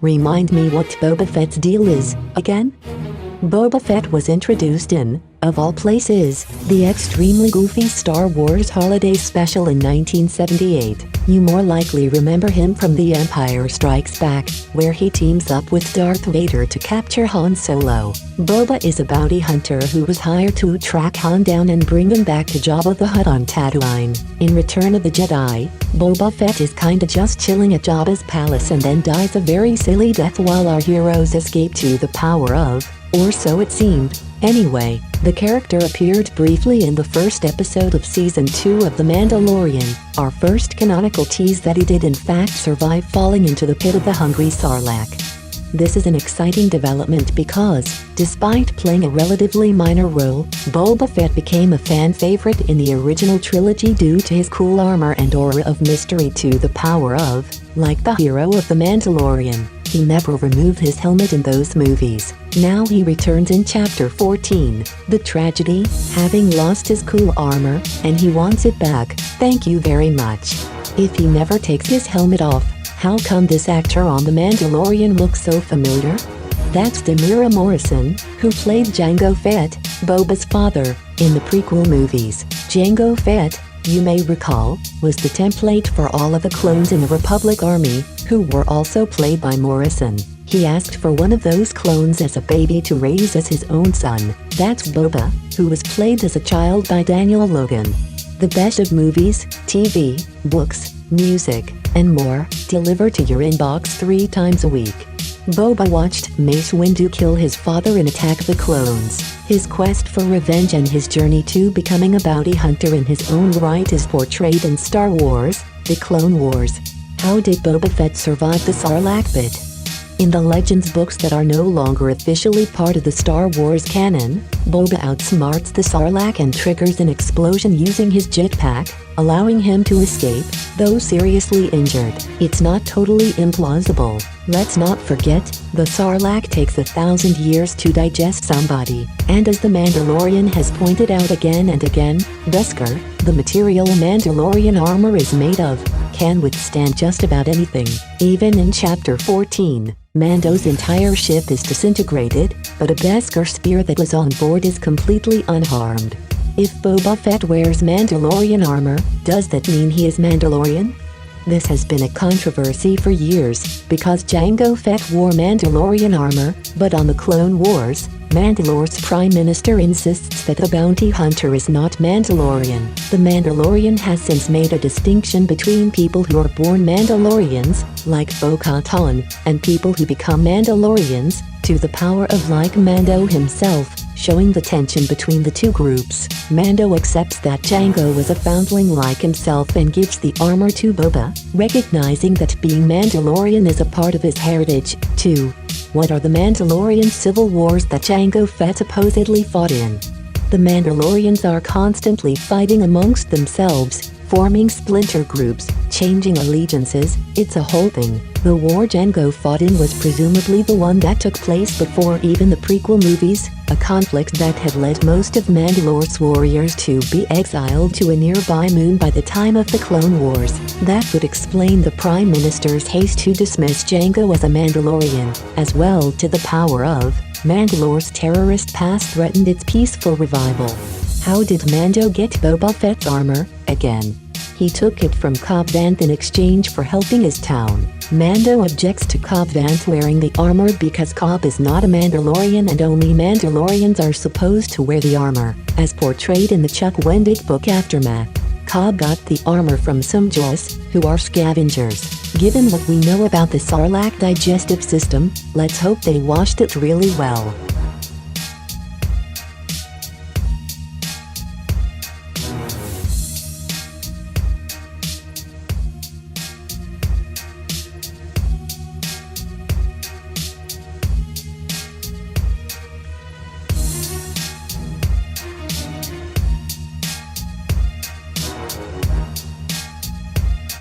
remind me what Boba Fett's deal is, again? Boba Fett was introduced in, of all places, the extremely goofy Star Wars Holiday Special in 1978. You more likely remember him from The Empire Strikes Back, where he teams up with Darth Vader to capture Han Solo. Boba is a bounty hunter who was hired to track Han down and bring him back to Jabba the Hutt on Tatooine. In Return of the Jedi, Boba Fett is kinda just chilling at Jabba's palace and then dies a very silly death while our heroes escape to the power of, or so it seemed. Anyway, the character appeared briefly in the first episode of Season 2 of The Mandalorian, our first canonical tease that he did in fact survive falling into the pit of the hungry Sarlacc. This is an exciting development because, despite playing a relatively minor role, Boba Fett became a fan favorite in the original trilogy due to his cool armor and aura of mystery to the power of, like the hero of The Mandalorian. He never removed his helmet in those movies. Now he returns in Chapter 14. The tragedy, having lost his cool armor, and he wants it back. Thank you very much. If he never takes his helmet off, how come this actor on The Mandalorian looks so familiar? That's Temuera Morrison, who played Jango Fett, Boba's father, in the prequel movies. Jango Fett, you may recall, was the template for all of the clones in the Republic Army, who were also played by Morrison. He asked for one of those clones as a baby to raise as his own son. That's Boba, who was played as a child by Daniel Logan. The best of movies, TV, books, music, and more, delivered to your inbox 3 times a week. Boba watched Mace Windu kill his father in Attack of the Clones. His quest for revenge and his journey to becoming a bounty hunter in his own right is portrayed in Star Wars: The Clone Wars. How did Boba Fett survive the Sarlacc pit? In the Legends books that are no longer officially part of the Star Wars canon, Boba outsmarts the Sarlacc and triggers an explosion using his jetpack, allowing him to escape, though seriously injured. It's not totally implausible. Let's not forget, the Sarlacc takes 1,000 years to digest somebody, and as the Mandalorian has pointed out again and again, Beskar, the material Mandalorian armor is made of, can withstand just about anything. Even in Chapter 14, Mando's entire ship is disintegrated, but a Beskar spear that was on board is completely unharmed. If Boba Fett wears Mandalorian armor, does that mean he is Mandalorian? This has been a controversy for years, because Jango Fett wore Mandalorian armor, but on the Clone Wars, Mandalore's Prime Minister insists that the bounty hunter is not Mandalorian. The Mandalorian has since made a distinction between people who are born Mandalorians, like Bo-Katan, and people who become Mandalorians, to the power of like Mando himself, showing the tension between the two groups. Mando accepts that Jango was a foundling like himself and gives the armor to Boba, recognizing that being Mandalorian is a part of his heritage, too. What are the Mandalorian civil wars that Jango Fett supposedly fought in? The Mandalorians are constantly fighting amongst themselves, forming splinter groups, changing allegiances. It's a whole thing. The war Jango fought in was presumably the one that took place before even the prequel movies, a conflict that had led most of Mandalore's warriors to be exiled to a nearby moon by the time of the Clone Wars. That would explain the Prime Minister's haste to dismiss Jango as a Mandalorian, as well to the power of Mandalore's terrorist past threatened its peaceful revival. How did Mando get Boba Fett's armor, again? He took it from Cobb Vanth in exchange for helping his town. Mando objects to Cobb Vanth wearing the armor because Cobb is not a Mandalorian and only Mandalorians are supposed to wear the armor, as portrayed in the Chuck Wendig book Aftermath. Cobb got the armor from some Jawas, who are scavengers. Given what we know about the Sarlacc digestive system, let's hope they washed it really well.